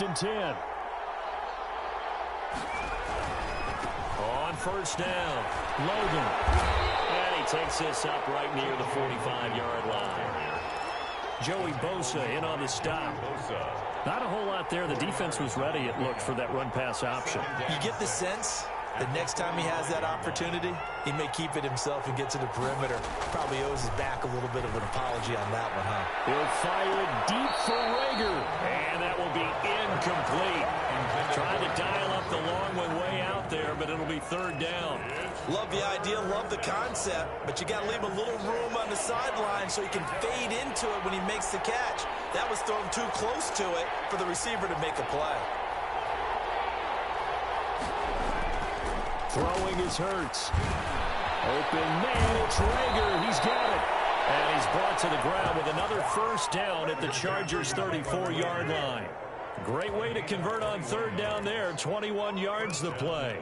first and 10. On first down, Logan. And he takes this up right near the 45-yard line. Joey Bosa in on the stop. Not a whole lot there. The defense was ready, it looked, for that run-pass option. You get the sense that next time he has that opportunity, he may keep it himself and get to the perimeter. Probably owes his back a little bit of an apology on that one, huh? He'll fire it deep for Rager. And that will be incomplete. Trying to dial up the long one way out there, but it'll be third down. Love the idea, love the concept, but you got to leave a little room on the sideline so he can fade into it when he makes the catch. That was thrown too close to it for the receiver to make a play. Throwing is Hurts. Open man, it's Rager. He's got it. And he's brought to the ground with another first down at the Chargers' 34-yard line. Great way to convert on third down there. 21 yards the play.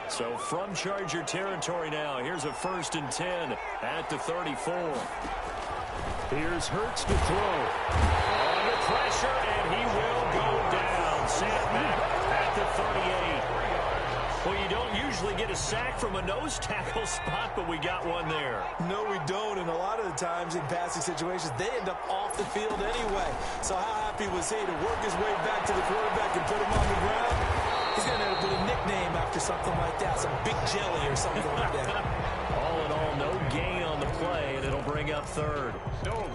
So from Charger territory now, here's a first and 10 at the 34. Here's Hurts to throw. Under pressure, and he will go down. Sent back at the 38. Well, you don't usually get a sack from a nose tackle spot, but we got one there. No, we don't, and a lot of the times in passing situations, they end up off the field anyway. So how happy was he to work his way back to the quarterback and put him on the ground? He's going to have to put a nickname after something like that, some Big Jelly or something like that. All in all, no gain on the play, and it'll bring up third.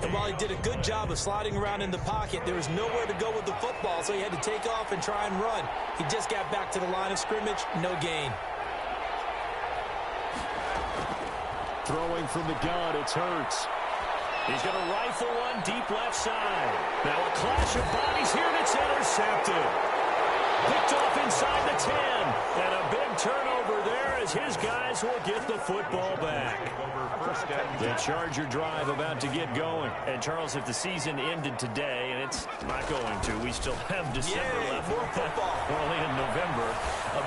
And while he did a good job of sliding around in the pocket, there was nowhere to go with the football, so he had to take off and try and run. He just got back to the line of scrimmage, no gain. Throwing from the gun, it's Hurts. He's going to rifle one deep left side. Now a clash of bodies here, and it's intercepted. Picked off inside the 10. And a big turnover there as his guys will get the football back. The Charger drive about to get going. And, Charles, if the season ended today, and it's not going to, we still have December left. More football. We're only in November.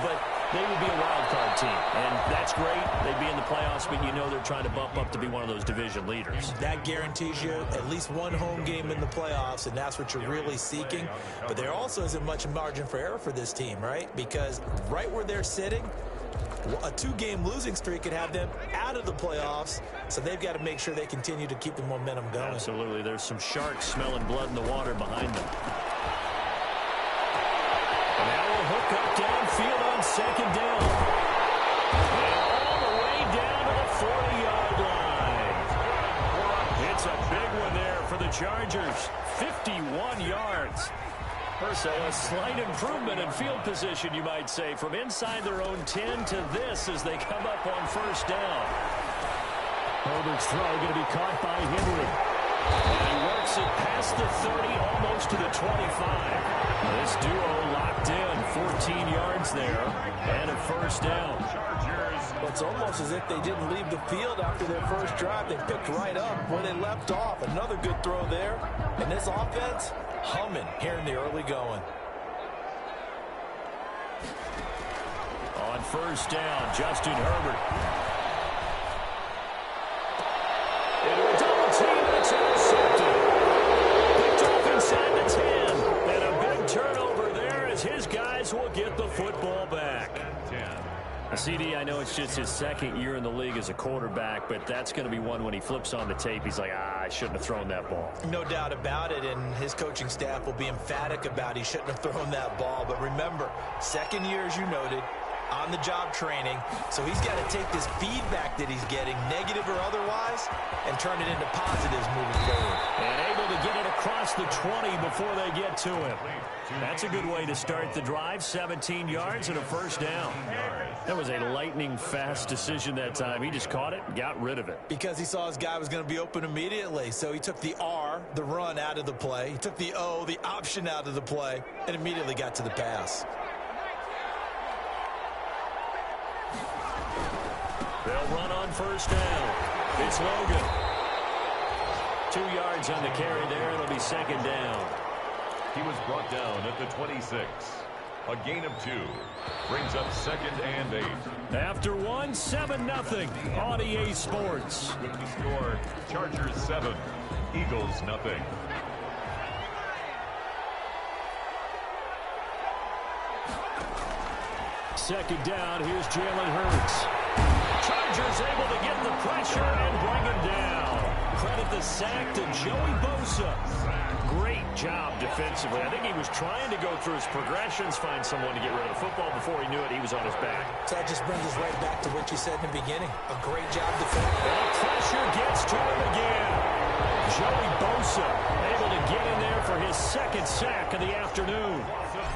But they would be a wild card team. And that's great. They'd be in the playoffs, but you know they're trying to bump up to be one of those division leaders. That guarantees you at least one home game in the playoffs, and that's what you're really seeking. But there also isn't much margin for error for this team, right? Because right where they're sitting, a two-game losing streak could have them out of the playoffs, so they've got to make sure they continue to keep the momentum going. Absolutely. There's some sharks smelling blood in the water behind them. And now we'll hook up downfield on second down. And all the way down to the 40-yard line. It's a big one there for the Chargers. 51 yards. So a slight improvement in field position, you might say, from inside their own 10 to this as they come up on first down. Herbert's throw going to be caught by Henry. And he works it past the 30, almost to the 25. This duo locked in, 14 yards there, and a first down. Well, it's almost as if they didn't leave the field after their first drive. They picked right up where they left off. Another good throw there. And this offense, humming here in the early going. On first down, Justin Herbert. Into a double team, and it's intercepted. Picked off inside the 10. And a big turnover there as his guys will get the football back. CD, I know it's just his second year in the league as a quarterback, but that's going to be one when he flips on the tape, he's like, I shouldn't have thrown that ball. No doubt about it, and his coaching staff will be emphatic about he shouldn't have thrown that ball. But remember, second year, as you noted, on-the-job training, so he's got to take this feedback that he's getting, negative or otherwise, and turn it into positives moving forward. And able to get it across the 20 before they get to him. That's a good way to start the drive. 17 yards and a first down. That was a lightning-fast decision that time. He just caught it and got rid of it. Because he saw his guy was going to be open immediately. So he took the R, the run, out of the play. He took the O, the option, out of the play, and immediately got to the pass. They'll run on first down. It's Logan. 2 yards on the carry there. It'll be second down. He was brought down at the 26. A gain of 2. Brings up second and 8. After one, 7-0 on EA Sports. With the score, Chargers 7, Eagles 0. Second down, here's Jalen Hurts. Chargers able to get the pressure and bring him down. Credit the sack to Joey Bosa. Great job defensively. I think he was trying to go through his progressions, find someone to get rid of the football. Before he knew it, he was on his back. So that just brings us right back to what you said in the beginning. A great job defending. And the pressure gets to him again. Joey Bosa able to get in there for his second sack of the afternoon.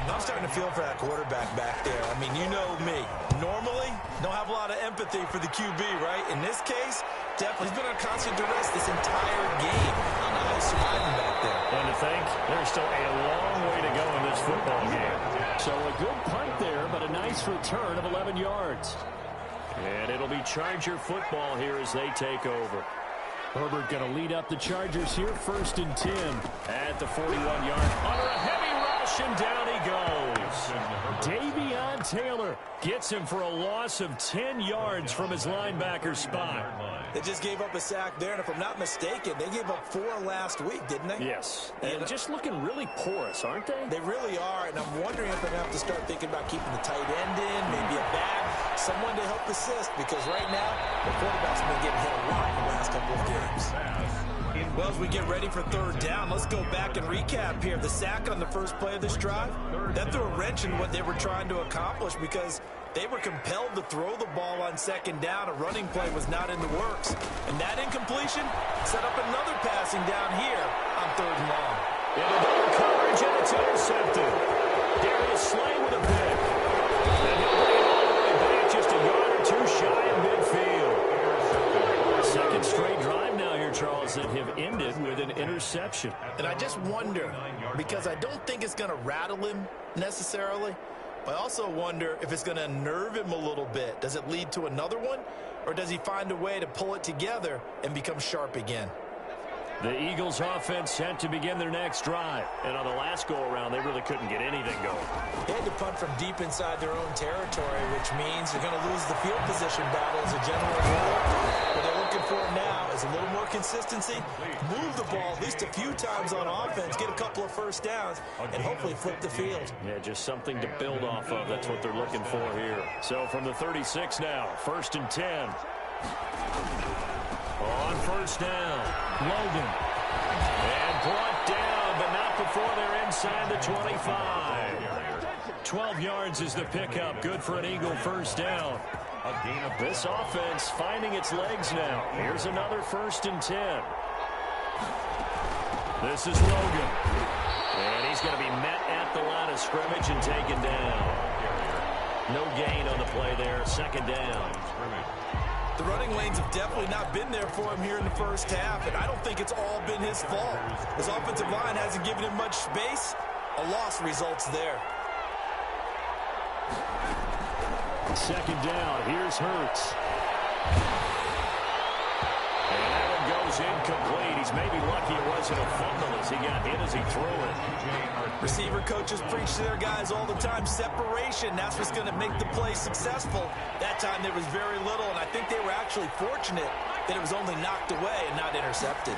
I'm starting to feel for that quarterback back there. I mean, you know me. Normally, don't have a lot of empathy for the QB, right? In this case, definitely he's been on constant duress this entire game. I don't know how he's surviving back there. And to think, there's still a long way to go in this football game. So a good punt there, but a nice return of 11 yards. And it'll be Charger football here as they take over. Herbert going to lead up the Chargers here, 1st and 10 at the 41-yard. Under a heavy rush, and down he goes. Davion Taylor gets him for a loss of 10 yards from his linebacker spot. They just gave up a sack there, and if I'm not mistaken, they gave up 4 last week, didn't they? Yes, and just looking really porous, aren't they? They really are, and I'm wondering if they're going to have to start thinking about keeping the tight end in, maybe a back, someone to help assist, because right now, the quarterback's been getting hit a lot in the last couple of games. Well, as we get ready for 3rd down, let's go back and recap here. The sack on the first play of this drive, that threw a wrench in what they were trying to accomplish because they were compelled to throw the ball on 2nd down. A running play was not in the works. And that incompletion set up another passing down here on 3rd and long. Into double coverage, and it's intercepted. Darius Slay with a pick. And he'll bring it all the way back just a yard or 2 shy of midfield. Second straight drive now here, Charles, that have ended with an interception. And I just wonder, because I don't think it's going to rattle him necessarily, but I also wonder if it's going to unnerve him a little bit. Does it lead to another one, or does he find a way to pull it together and become sharp again? The Eagles offense set to begin their next drive. And on the last go-around, they really couldn't get anything going. They had to punt from deep inside their own territory, which means they're going to lose the field position battle as a general rule. What they're looking for now is a little more consistency, move the ball at least a few times on offense, get a couple of first downs, and hopefully flip the field. Yeah, just something to build off of. That's what they're looking for here. So from the 36 now, 1st and 10. On 1st down, Logan. And brought down, but not before they're inside the 25. 12 yards is the pickup. Good for an Eagle 1st down. This offense finding its legs now. Here's another 1st and 10. This is Logan. And he's going to be met at the line of scrimmage and taken down. No gain on the play there. 2nd down. The running lanes have definitely not been there for him here in the first half, and I don't think it's all been his fault. His offensive line hasn't given him much space. A loss results there. 2nd down. Here's Hurts. And that one goes incomplete. He's maybe lucky it wasn't a fumble as he got hit as he threw it. Receiver coaches preach to their guys all the time. Separation, that's what's going to make the play successful. That time there was very little, and I think they were actually fortunate that it was only knocked away and not intercepted.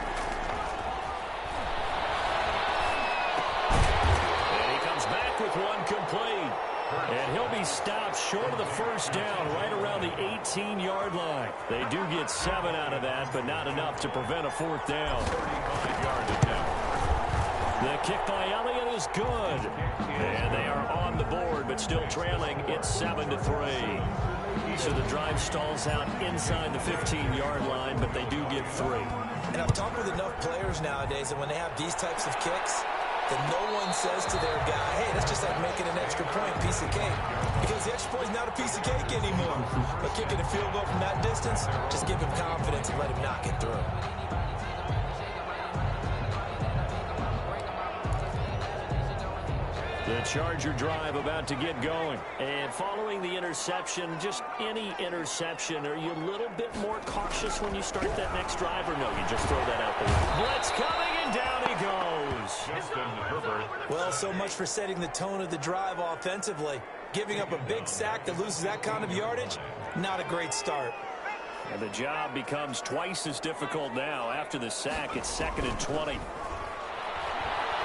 And he comes back with one complete. And he'll be stopped short of the 1st down right around the 18-yard line. They do get 7 out of that, but not enough to prevent a 4th down. 35-yard attempt. The kick by Elliott is good. And they are on the board, but still trailing. It's 7-3. So the drive stalls out inside the 15-yard line, but they do get 3. And I've talked with enough players nowadays that when they have these types of kicks, that no one says to their guy, hey, that's just like making an extra point, piece of cake. Because the extra point is not a piece of cake anymore. But kicking a field goal from that distance, just give him confidence and let him knock it through. The Charger drive about to get going. And following the interception, just any interception, are you a little bit more cautious when you start that next drive, or no, you just throw that out the way? Blitz coming, and down he goes. Justin Herbert. Well, so much for setting the tone of the drive offensively. Giving up a big sack that loses that kind of yardage, not a great start. And the job becomes twice as difficult now. After the sack, it's 2nd and 20.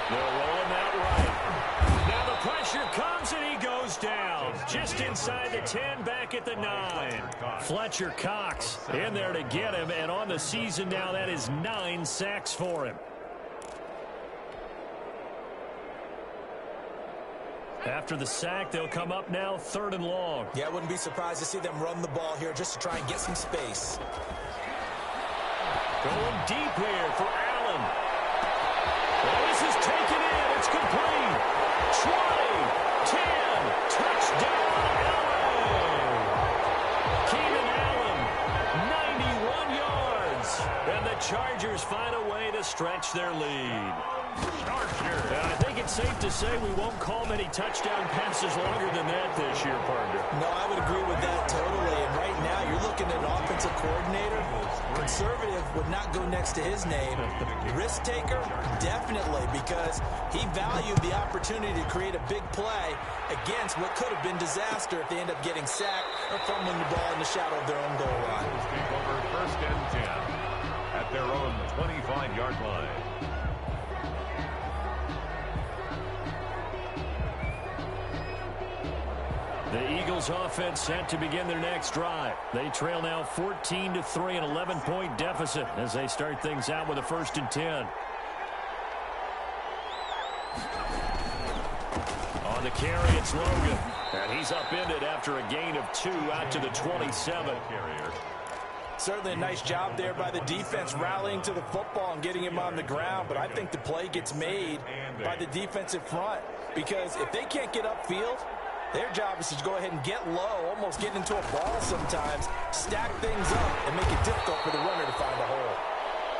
They'll roll him out right. Now the pressure comes, and he goes down. just inside the 10, back at the 9. Fletcher Cox in there to get him, and on the season now, that is 9 sacks for him. After the sack, they'll come up now 3rd and long. Yeah, I wouldn't be surprised to see them run the ball here just to try and get some space. Going deep here for Allen. Well, this is taken in. It's complete. 20, 10, touchdown, Allen. Keenan Allen, 91 yards. And the Chargers find a way to stretch their lead. I think it's safe to say we won't call many touchdown passes longer than that this year, partner. No, I would agree with that totally. And right now, you're looking at an offensive coordinator. Conservative would not go next to his name. Risk taker, definitely, because he valued the opportunity to create a big play against what could have been disaster if they end up getting sacked or fumbling the ball in the shadow of their own goal line. Take over 1st and 10 at their own 25-yard line. The Eagles offense set to begin their next drive. They trail now 14-3, an 11-point deficit as they start things out with a 1st and 10. On the carry, it's Logan. And he's upended after a gain of 2 out to the 27. Certainly a nice job there by the defense rallying to the football and getting him on the ground. But I think the play gets made by the defensive front, because if they can't get upfield, their job is to go ahead and get low, almost get into a ball sometimes, stack things up, and make it difficult for the runner to find a hole.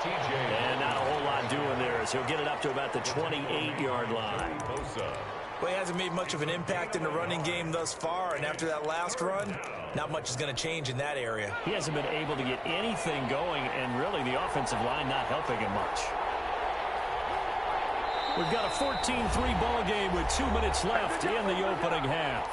And not a whole lot doing there as he'll get it up to about the 28-yard line. Well, he hasn't made much of an impact in the running game thus far, and after that last run, not much is going to change in that area. He hasn't been able to get anything going, and really the offensive line not helping him much. We've got a 14-3 ball game with 2 minutes left in the opening half.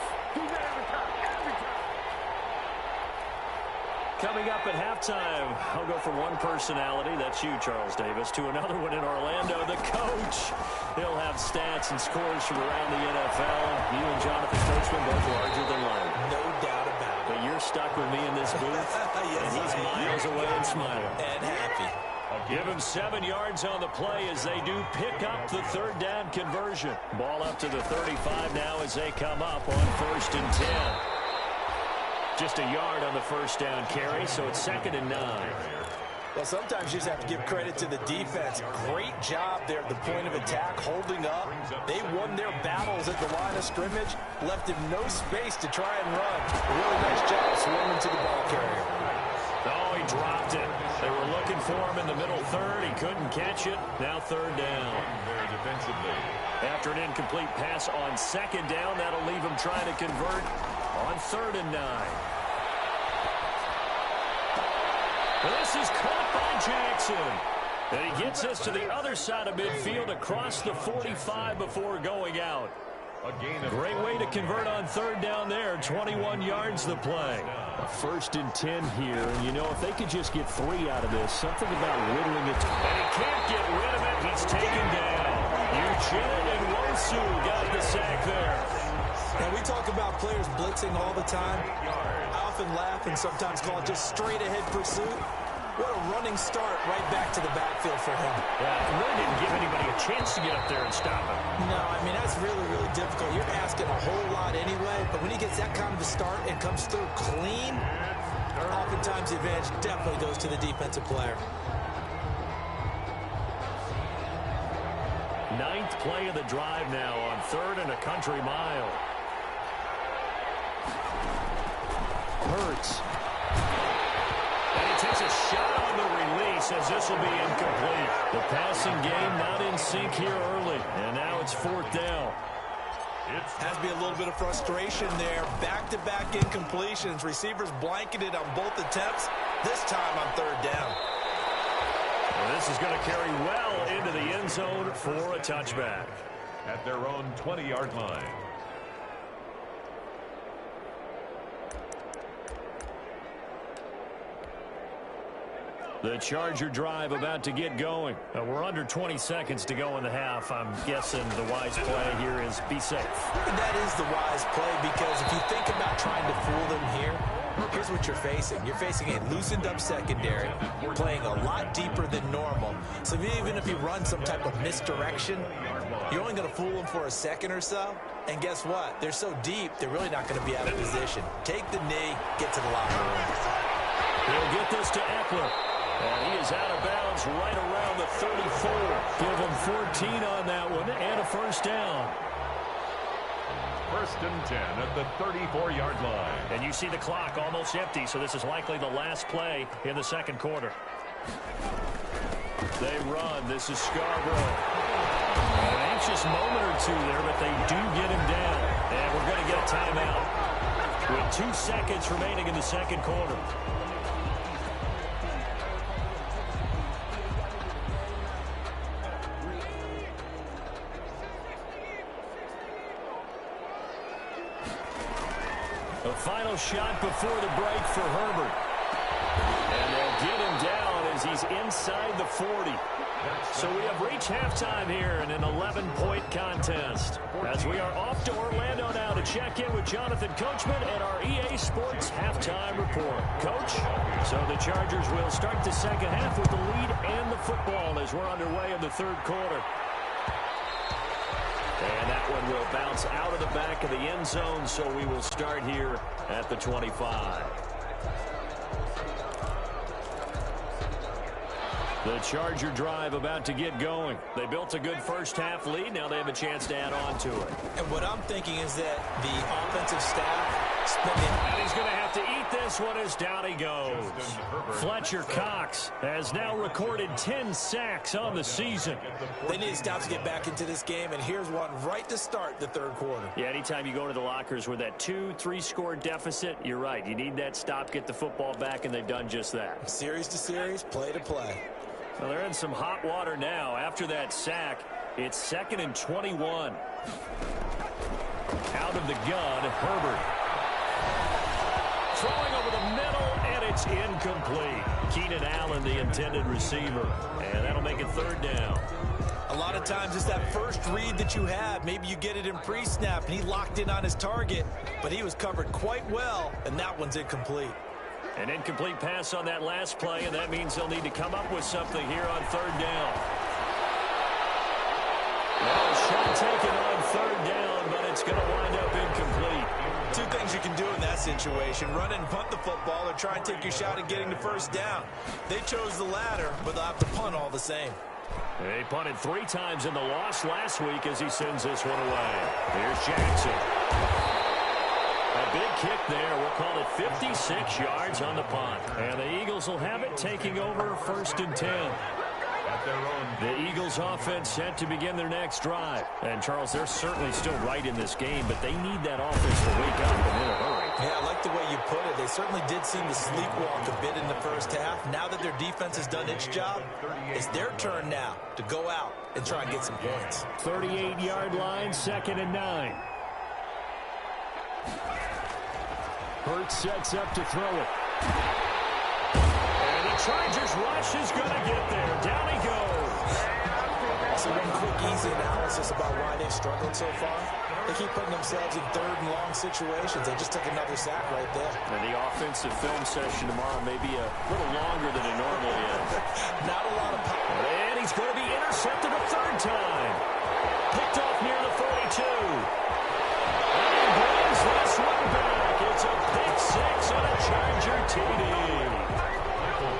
Coming up at halftime, I'll go from one personality, that's you, Charles Davis, to another one in Orlando, the coach. He'll have stats and scores from around the NFL. You and Jonathan Coachman both larger than life. No doubt about it. But you're stuck with me in this booth, yes, and he's miles away and smiling. And happy. Give him 7 yards on the play as they do pick up the 3rd down conversion. Ball up to the 35 now as they come up on 1st and 10. Just a yard on the 1st down carry, so it's 2nd and 9. Well, sometimes you just have to give credit to the defense. Great job there at the point of attack, holding up. They won their battles at the line of scrimmage, left him no space to try and run. A really nice job swimming to the ball carrier. Oh, he dropped it. They were looking for him in the middle 3rd. He couldn't catch it. Now 3rd down. Very defensively. After an incomplete pass on 2nd down, that'll leave him trying to convert on 3rd and 9. This is caught by Jackson. And he gets us to the other side of midfield across the 45 before going out. Great way to convert on 3rd down there. 21 yards the play. A 1st and 10 here. And, you know, if they could just get 3 out of this, something about whittling it. And he can't get rid of it. He's taken down. Eugene and Wosu got the sack there. And we talk about players blitzing all the time. I often laugh and sometimes call it just straight-ahead pursuit. What a running start right back to the backfield for him. Yeah, it really didn't give anybody a chance to get up there and stop him. No, I mean, that's really, really difficult. You're asking a whole lot anyway, but when he gets that kind of a start and comes through clean, oftentimes the advantage definitely goes to the defensive player. 9th play of the drive now on 3rd and a country mile. Hurts. And he takes a shot on the release as this will be incomplete. The passing game not in sync here early. And now it's 4th down. Has to be a little bit of frustration there. Back-to-back incompletions. Receivers blanketed on both attempts. This time on 3rd down. Well, this is going to carry well into the end zone for a touchback. At their own 20-yard line. The Charger drive about to get going. We're under 20 seconds to go in the half. I'm guessing the wise play here is be safe. That is the wise play, because if you think about trying to fool them here, here's what you're facing. You're facing a loosened up secondary, playing a lot deeper than normal. So even if you run some type of misdirection, you're only going to fool them for a second or so. And guess what? They're so deep, they're really not going to be out of position. Take the knee, get to the locker room. He'll get this to Eckler. And he is out of bounds right around the 34. Give him 14 on that one and a first down. First and 10 at the 34-yard line. And you see the clock almost empty, so this is likely the last play in the second quarter. They run. This is Scarborough. An anxious moment or two there, but they do get him down. And we're going to get a timeout with 2 seconds remaining in the second quarter. A final shot before the break for Herbert. And they'll get him down as he's inside the 40. So we have reached halftime here in an 11-point contest. As we are off to Orlando now to check in with Jonathan Coachman and our EA Sports halftime report. Coach, so the Chargers will start the second half with the lead and the football as we're underway in the third quarter. And that one will bounce out of the back of the end zone, so we will start here at the 25. The Charger drive about to get going. They built a good first half lead. Now they have a chance to add on to it. And what I'm thinking is that the offensive staff spending... And he's going to have to eat this one as down he goes. Fletcher Cox has now recorded 10 sacks on the season. They need to stop to get back into this game, and here's one right to start the third quarter. Yeah, anytime you go to the lockers with that 2-3 score deficit, you're right. You need that stop, get the football back, and they've done just that. Series to series, play to play. Well, they're in some hot water now. After that sack, it's 2nd and 21. Out of the gun, Herbert. Throwing over the middle, and it's incomplete. Keenan Allen, the intended receiver. And that'll make it third down. A lot of times it's that first read that you have. Maybe you get it in pre-snap, and he locked in on his target, but he was covered quite well, and that one's incomplete. An incomplete pass on that last play, and that means they'll need to come up with something here on third down. Now a shot taken on third down, but it's going to wind up incomplete. Two things you can do in that situation: run and punt the football, or try and take your shot at getting the first down. They chose the latter, but they'll have to punt all the same. They punted 3 times in the loss last week as he sends this one away. Here's Jackson. A big kick there. We'll call it 56 yards on the punt. And the Eagles will have it, taking over 1st and 10. The Eagles offense set to begin their next drive. And, Charles, they're certainly still right in this game, but they need that offense to wake up and in a hurry. Yeah, I like the way you put it. They certainly did seem to sleepwalk a bit in the first half. Now that their defense has done its job, it's their turn now to go out and try and get some points. 38-yard line, 2nd and 9. Hurts sets up to throw it. And the Chargers rush is going to get there. Down he goes. So one quick, easy analysis about why they've struggled so far. They keep putting themselves in third and long situations. They just took another sack right there. And the offensive film session tomorrow may be a little longer than it normally is. Not a lot of power. And he's going to be intercepted a third time. Picked off near the 42. And brings this one back. It's a pick 6 on a Charger TD.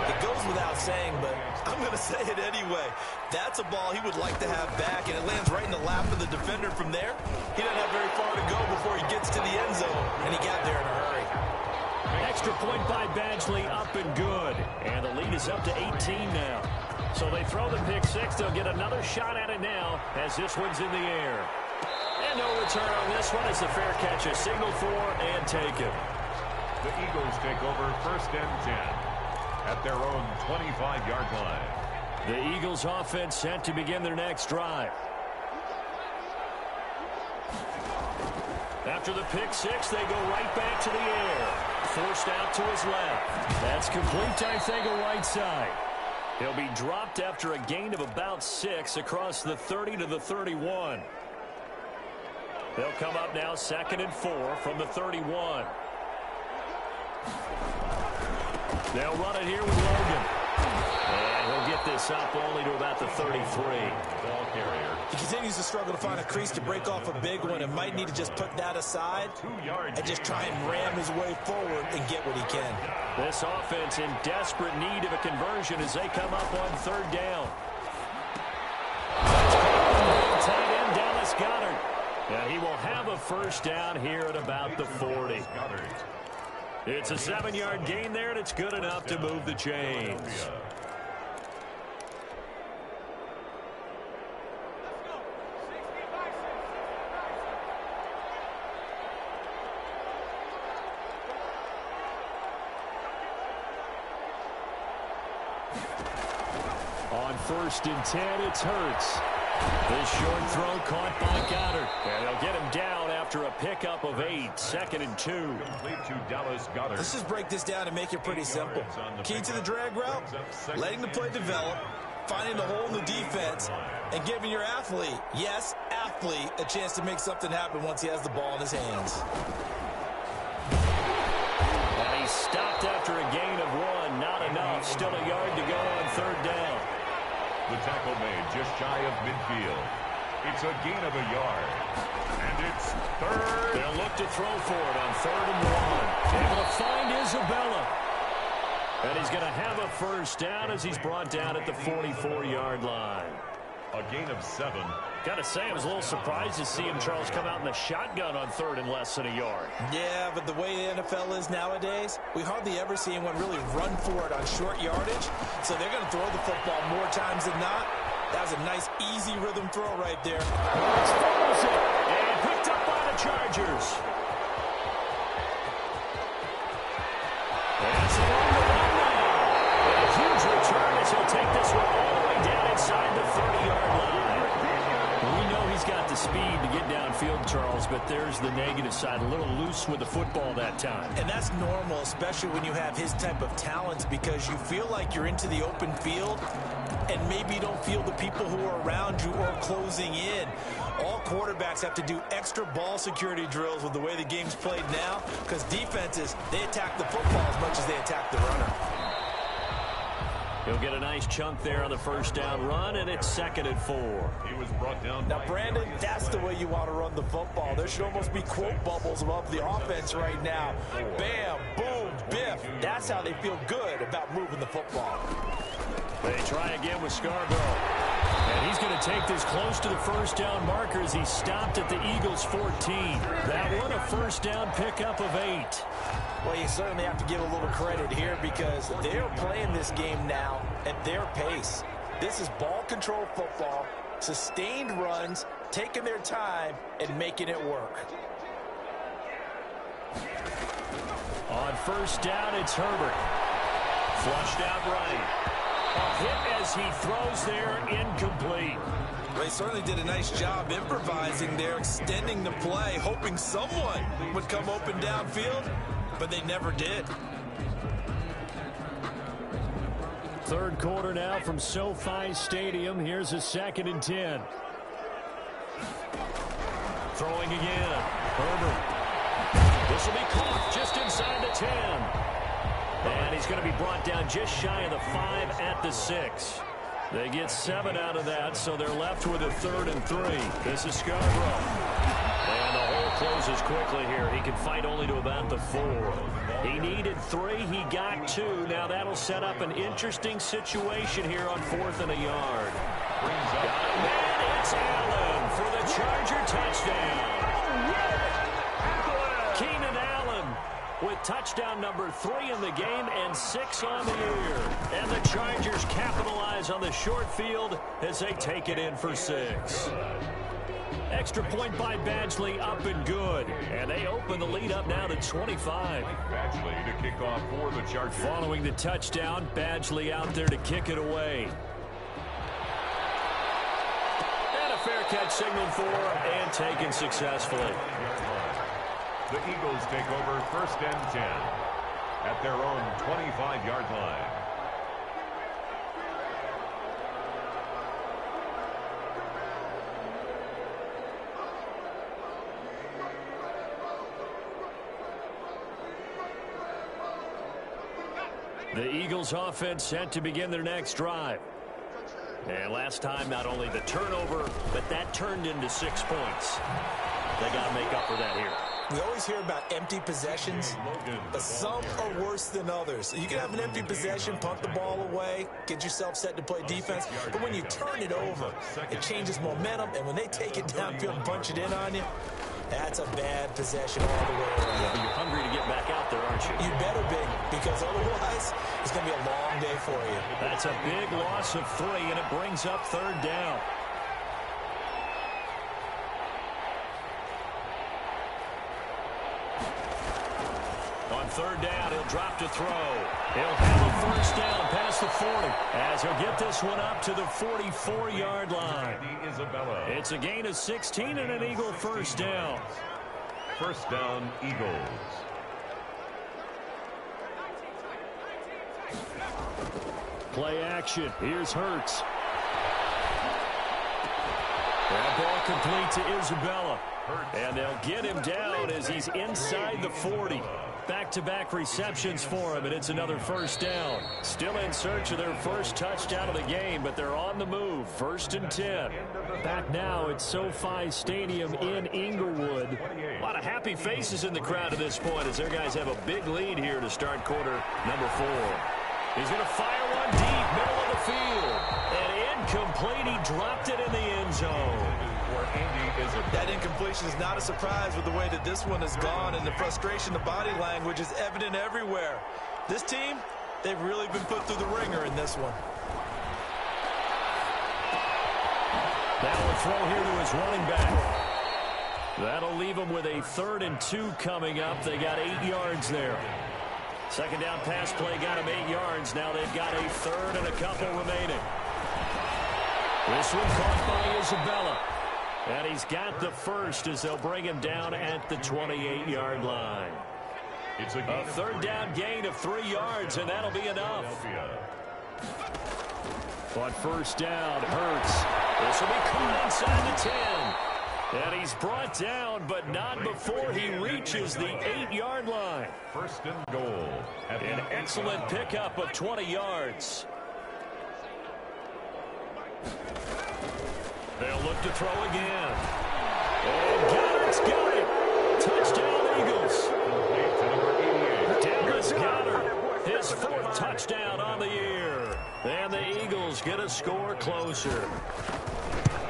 It goes without saying, but I'm going to say it anyway. That's a ball he would like to have back, and it lands right in the lap of the defender from there. He doesn't have very far to go before he gets to the end zone, and he got there in a hurry. Extra point by Badgley, up and good. And the lead is up to 18 now. So they throw the pick 6. They'll get another shot at it now as this one's in the air. And no return on this one. It's a fair catch, a signal for, and taken. The Eagles take over 1st and 10 at their own 25-yard line. The Eagles offense set to begin their next drive. After the pick 6, they go right back to the air. Forced out to his left. That's complete to Arthega right side. He'll be dropped after a gain of about 6 across the 30 to the 31. They'll come up now 2nd and 4 from the 31. They'll run it here with Logan. And he'll get this up only to about the 33. Ball carrier. He continues to struggle to find a crease to break off a big one and might need to just put that aside and just try and ram his way forward and get what he can. This offense in desperate need of a conversion as they come up on 3rd down. Tight end Dallas Goedert. Now he will have a 1st down here at about the 40. It's a 7-yard gain there, and it's good enough to move the chains. On 1st and 10, it's Hurts. This short throw caught by Goddard. And they'll get him down after a pickup of 8. 2nd and 2. Complete to Dallas Goedert. Let's just break this down and make it pretty simple. Key to the drag route, letting the play develop, finding the hole in the defense, and giving your athlete, yes, athlete, a chance to make something happen once he has the ball in his hands. And he's stopped after a gain of 1. Not enough. Still a yard to go on 3rd down. The tackle made just shy of midfield. It's a gain of a yard. And it's 3rd. They'll look to throw for it on 3rd and 1. Able to find Isabella. And he's going to have a 1st down as he's brought down at the 44-yard line. A gain of 7. Got to say, I was a little surprised to see him, Charles, come out in the shotgun on 3rd and less than a yard. Yeah, but the way the NFL is nowadays, we hardly ever see anyone really run for it on short yardage. So they're going to throw the football more times than not. That was a nice, easy rhythm throw right there. Lawrence follows it and picked up by the Chargers. That's it on the line now. A huge return as he'll take this one all the way down inside the 30-yard line. We know he's got the speed to get downfield, Charles, but there's the negative side. A little loose with the football that time. And that's normal, especially when you have his type of talents, because you feel like you're into the open field and maybe you don't feel the people who are around you or closing in. All quarterbacks have to do extra ball security drills with the way the game's played now, because defenses, they attack the football as much as they attack the runner. He'll get a nice chunk there on the 1st down run, and it's 2nd and 4. He was brought down. Now, Brandon, that's the way you want to run the football. There should almost be quote bubbles above the offense right now. Bam, boom, biff. That's how they feel good about moving the football. They try again with Scarborough. And he's going to take this close to the 1st down marker as he stopped at the Eagles' 14. That one a 1st down pickup of 8. Well, you certainly have to give a little credit here because they're playing this game now at their pace. This is ball control football, sustained runs, taking their time, and making it work. On 1st down, it's Herbert. Flushed out right. A hit as he throws there, incomplete. They certainly did a nice job improvising there, extending the play, hoping someone would come open downfield, but they never did. 3rd quarter now from SoFi Stadium. Here's a 2nd and 10. Throwing again. Herbert. This will be caught just inside the 10. And he's going to be brought down just shy of the 5 at the 6. They get 7 out of that, so they're left with a 3rd and 3. This is Scarborough. And the hole closes quickly here. He can fight only to about the 4. He needed 3. He got 2. Now that'll set up an interesting situation here on 4th and a yard. And it's Allen for the Charger touchdown. Keenan Allen with touchdown number 3 in the game and 6 on the year. And the Chargers capitalize on the short field as they take it in for 6. Extra point by Badgley, up and good. And they open the lead up now to 25. Badgley to kick off for the Chargers. Following the touchdown, Badgley out there to kick it away. And a fair catch signaled for and taken successfully. The Eagles take over 1st and 10 at their own 25-yard line. The Eagles offense set to begin their next drive. And last time, not only the turnover, but that turned into 6 points. They got to make up for that here. We always hear about empty possessions, but some are worse than others. You can have an empty possession, punt the ball away, get yourself set to play defense, but when you turn it over, it changes momentum, and when they take it downfield and punch it in on you, that's a bad possession all the way around. You're hungry to get back out there, aren't you? You better be, because otherwise, it's going to be a long day for you. That's a big loss of 3, and it brings up 3rd down. On 3rd down, he'll drop to throw. He'll have a 1st down past the 40, as he'll get this one up to the 44-yard line. It's a gain of 16 and an Eagle 1st down. 1st down, Eagles. Play action. Here's Hurts. That ball complete to Isabella. And they'll get him down as he's inside the 40. Back-to-back receptions for him, and it's another 1st down. Still in search of their first touchdown of the game, but they're on the move. 1st and 10. Back now at SoFi Stadium in Inglewood. A lot of happy faces in the crowd at this point as their guys have a big lead here to start quarter number 4. He's going to fire one deep, middle of the field. And incomplete. He dropped it in the end zone. That incompletion is not a surprise with the way that this one has gone, and the frustration, the body language is evident everywhere. This team, they've really been put through the ringer in this one. Now a throw here to his running back. That'll leave him with a 3rd and 2 coming up. They got 8 yards there. 2nd down pass play got him 8 yards. Now they've got a 3rd and a couple remaining. This one caught by Isabella. And he's got the 1st as they'll bring him down at the 28-yard line. It's a 3rd down gain of 3 yards, and that'll be enough. On 1st down, Hurts. This will be caught inside the 10. And he's brought down, but not before he reaches the 8-yard line. 1st and goal. An excellent pickup of 20 yards. They'll look to throw again. And Goddard's got it. Touchdown, Eagles. Dallas Goddard, his 4th touchdown on the year. And the Eagles get a score closer.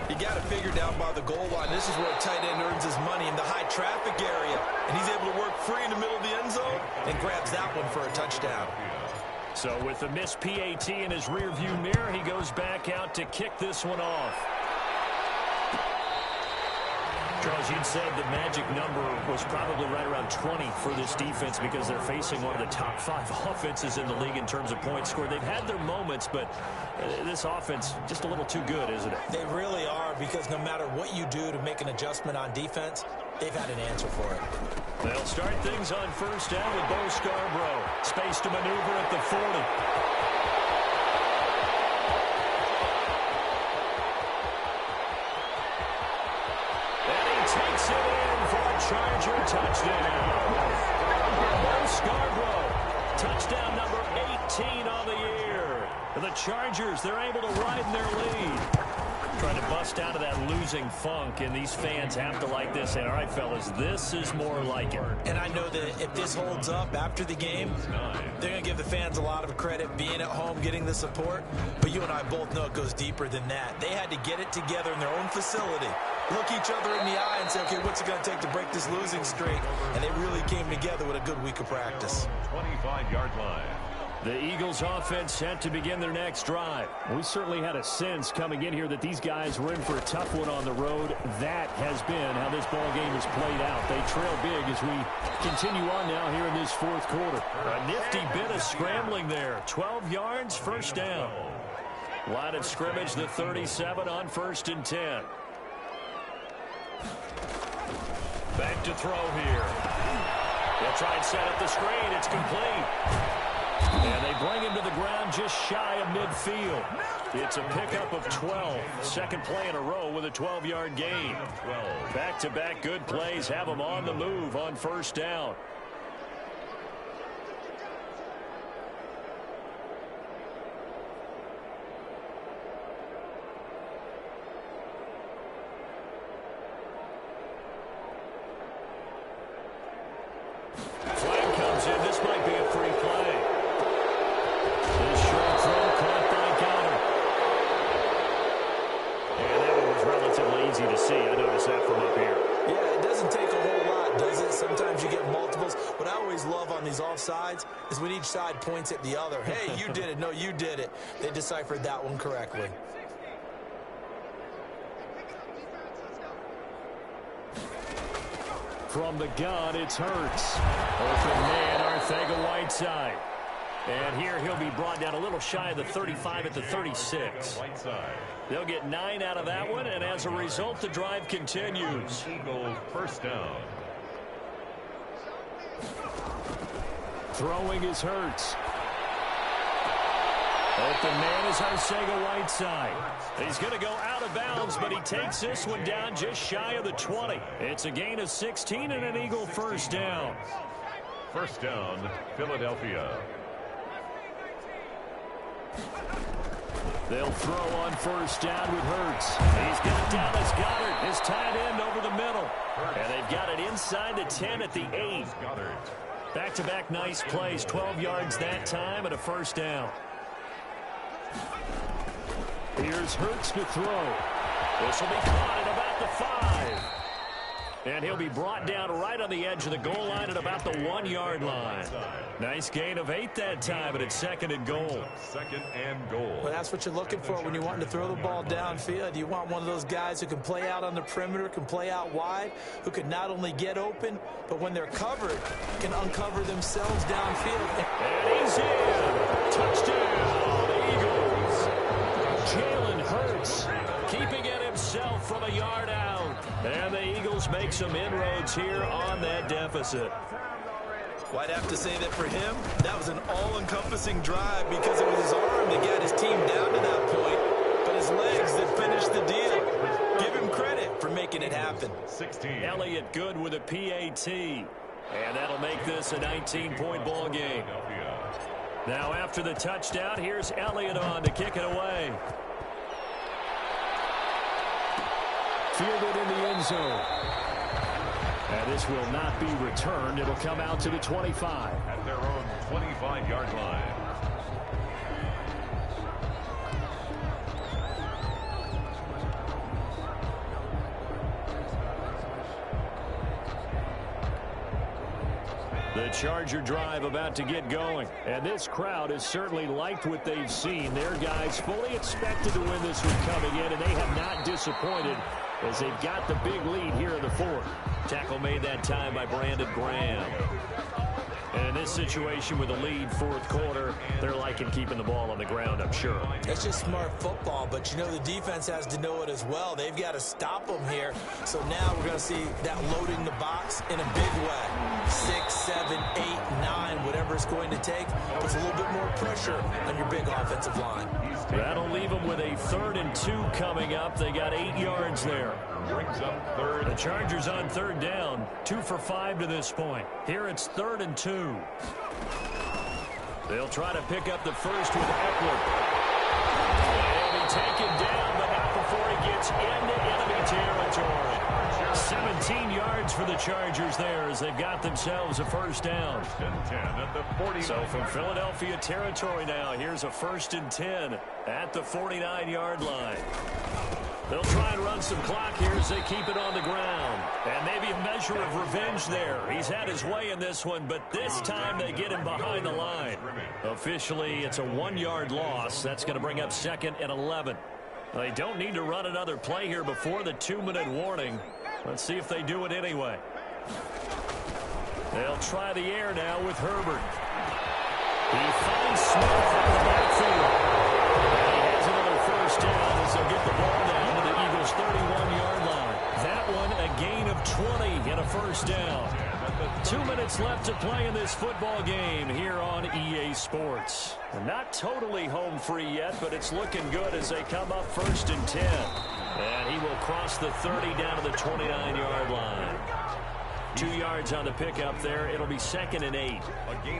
You got to figure down by the goal line. This is where a tight end earns his money, in the high traffic area. And he's able to work free in the middle of the end zone and grabs that one for a touchdown. So with the missed PAT in his rearview mirror, he goes back out to kick this one off. Charles, you'd said the magic number was probably right around 20 for this defense because they're facing one of the top 5 offenses in the league in terms of points scored. They've had their moments, but this offense just a little too good, isn't it? They really are, because no matter what you do to make an adjustment on defense, they've had an answer for it. They'll start things on 1st down with Bo Scarborough. Space to maneuver at the 40. Takes it in for a Charger touchdown. Bo Scarborough, touchdown number 18 on the year. The Chargers, they're able to widen their lead. Trying to bust out of that losing funk, and these fans have to like this. And all right, fellas, this is more like it. And I know that if this holds up after the game, they're going to give the fans a lot of credit being at home, getting the support. But you and I both know it goes deeper than that. They had to get it together in their own facility, look each other in the eye and say, okay, what's it going to take to break this losing streak? And they really came together with a good week of practice. 25-yard line. The Eagles offense set to begin their next drive. We certainly had a sense coming in here that these guys were in for a tough one on the road. That has been how this ball game has played out. They trail big as we continue on now here in this 4th quarter. A nifty bit of scrambling there. 12 yards, 1st down. Line of scrimmage, the 37 on 1st and 10. Back to throw here. They'll try and set up the screen. It's complete. And they bring him to the ground just shy of midfield. It's a pickup of 12. 2nd play in a row with a 12-yard gain. Back-to-back good plays have them on the move on 1st down. goes in. This might be a free play. This short throw caught by Goddard. And that one was relatively easy to see. I noticed that from up here. Yeah, it doesn't take a whole lot, does it? Sometimes you get multiples. What I always love on these offsides is when each side points at the other. Hey, you did it. No, you did it. They deciphered that one correctly. From the gun, it's Hurts. Open man, Arcega-Whiteside. And here he'll be brought down a little shy of the 35 at the 36. They'll get 9 out of that one, and as a result, the drive continues. Eagles first down. Throwing is Hurts. Open man is Arcega-Whiteside. He's going to go out of bounds, but he takes this one down just shy of the 20. It's a gain of 16 and an Eagle first down. First down, Philadelphia. They'll throw on first down with Hurts. He's got Dallas Goddard, his tight end, over the middle. And they've got it inside the 10 at the 8. Back-to-back nice plays, 12 yards that time and a first down. Here's Hurts to throw. This will be caught at about the 5. And he'll be brought down right on the edge of the goal line at about the 1-yard line. Nice gain of 8 that time, and it's second and goal. Second and goal. Well, that's what you're looking for when you're wanting to throw the ball downfield. You want one of those guys who can play out on the perimeter, can play out wide, who can not only get open, but when they're covered, can uncover themselves downfield. And he's in. Touchdown, Eagles. Jalen Hurts keeping it himself from a yard out. And the Eagles make some inroads here on that deficit. Well, I'd have to say that for him, that was an all-encompassing drive because it was his arm that got his team down to that point, but his legs that finished the deal. Give him credit for making it happen. 16. Elliott good with a PAT. And that'll make this a 19-point ball game. Now after the touchdown, here's Elliott on to kick it away. Fielded in the end zone. And this will not be returned. It'll come out to the 25. At their own 25-yard line. The Charger drive about to get going. And this crowd has certainly liked what they've seen. Their guys fully expected to win this one coming in, and they have not disappointed as they've got the big lead here in the 4th. Tackle made that time by Brandon Graham. And in this situation with a lead 4th quarter, they're liking keeping the ball on the ground, I'm sure. It's just smart football, but you know the defense has to know it as well. They've got to stop them here. So now we're going to see that loading the box in a big way. 6, 7, 8, 9, whatever it's going to take. Puts a little bit more pressure on your big offensive line. That'll leave them with a 3rd and 2 coming up. They got 8 yards there. Brings up 3rd. The Chargers on 3rd down. 2 for 5 to this point. Here it's 3rd and 2. They'll try to pick up the first with Eckler. And he taken down, but not before he gets into enemy territory. 17 yards for the Chargers there as they've got themselves a first down. 10 at the 40. So from Philadelphia territory now, here's a 1st and 10 at the 49-yard line. They'll try and run some clock here as they keep it on the ground. And maybe a measure of revenge there. He's had his way in this one, but this time they get him behind the line. Officially, it's a 1-yard loss. That's going to bring up 2nd and 11. They don't need to run another play here before the 2-minute warning. Let's see if they do it anyway. They'll try the air now with Herbert. He finds Smith from the backfield. And he has another first down as they'll get the ball down to the Eagles' 31-yard line. That one a gain of 20 and a first down. 2 minutes left to play in this football game here on EA Sports. Not totally home free yet, but it's looking good as they come up 1st and 10. And he will cross the 30 down to the 29-yard line. 2 yards on the pickup there. It'll be 2nd and 8.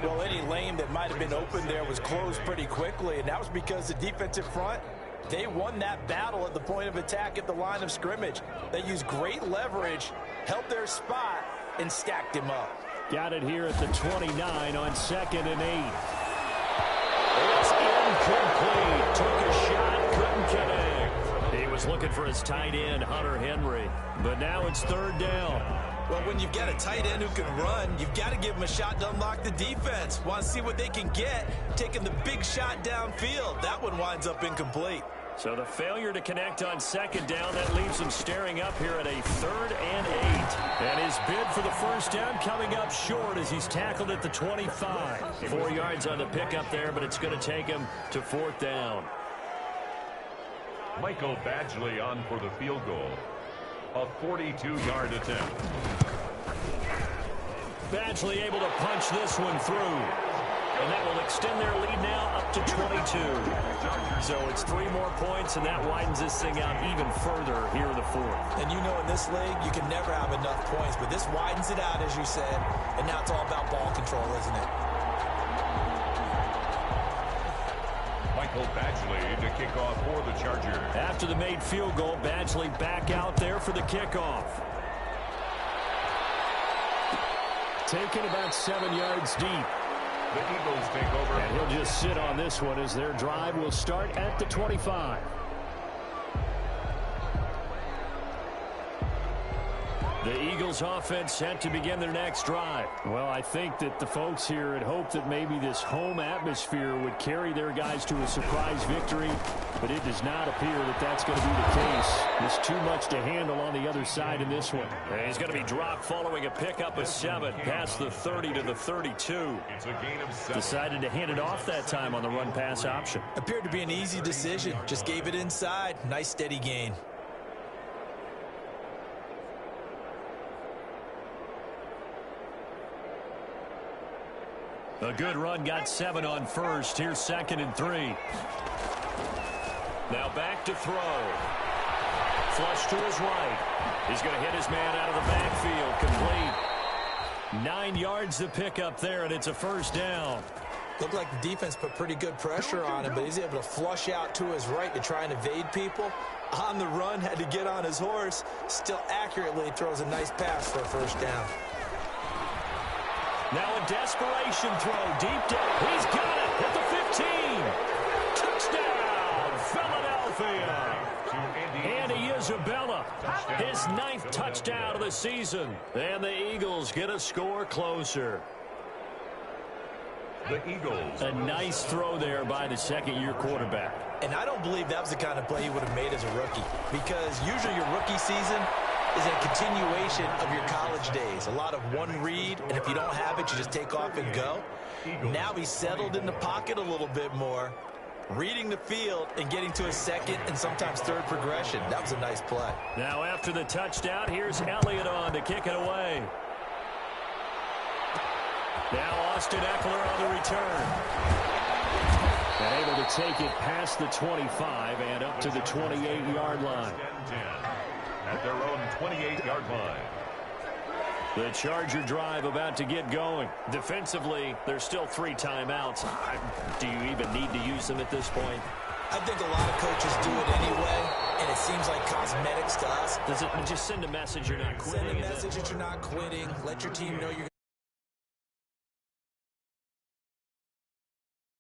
Well, any lane that might have been open there was closed pretty quickly, and that was because the defensive front, they won that battle at the point of attack at the line of scrimmage. They used great leverage, held their spot, and stacked him up. Got it here at the 29 on 2nd and 8. It's incomplete. Took a shot, couldn't connect. He was looking for his tight end, Hunter Henry. But now it's 3rd down. Well, when you've got a tight end who can run, you've got to give him a shot to unlock the defense. Want to see what they can get, taking the big shot downfield. That one winds up incomplete. So the failure to connect on 2nd down, that leaves him staring up here at a 3rd and 8. And his bid for the 1st down coming up short as he's tackled at the 25. 4 yards on the pickup there, but it's going to take him to 4th down. Michael Badgley on for the field goal. A 42-yard attempt. Badgley able to punch this one through. And that will extend their lead now up to 22. So it's 3 more points, and that widens this thing out even further here in the 4th. And you know in this league, you can never have enough points, but this widens it out, as you said, and now it's all about ball control, isn't it? Michael Badgley to kick off for the Chargers. After the made field goal, Badgley back out there for the kickoff. Taken about 7 yards deep. The Eagles take over. And he'll just sit on this one as their drive will start at the 25. The Eagles offense set to begin their next drive. Well, I think that the folks here had hoped that maybe this home atmosphere would carry their guys to a surprise victory, but it does not appear that that's going to be the case. There's too much to handle on the other side in this one. And he's going to be dropped following a pickup of 7 past the 30 to the 32. It's a gain of 7. Decided to hand it off that time on the run-pass option. Appeared to be an easy decision. Just gave it inside. Nice steady gain. A good run, got 7 on 1st. Here's 2nd and 3. Now back to throw. Flush to his right. He's going to hit his man out of the backfield. Complete. 9 yards to pick up there, and it's a 1st down. Looked like the defense put pretty good pressure on him, but he's able to flush out to his right to try and evade people. On the run, had to get on his horse. Still accurately throws a nice pass for a 1st down. Now a desperation throw deep down. He's got it at the 15. Touchdown, Philadelphia. Andy Isabella, his 9th touchdown of the season. And the Eagles get a score closer. The Eagles. A nice throw there by the 2nd-year quarterback. And I don't believe that was the kind of play he would have made as a rookie, because usually your rookie season is a continuation of your college days. A lot of one read, and if you don't have it, you just take off and go. Now he's settled in the pocket a little bit more, reading the field and getting to a 2nd and sometimes 3rd progression. That was a nice play. Now after the touchdown, here's Elliott on to kick it away. Now Austin Eckler on the return. And able to take it past the 25 and up to the 28-yard line. At their own 28-yard line. The Charger drive about to get going. Defensively, there's still 3 timeouts. Do you even need to use them at this point? I think a lot of coaches do it anyway, and it seems like cosmetics to us. Does it just send a message you're not quitting? Send a message that you're not quitting. Let your team know you're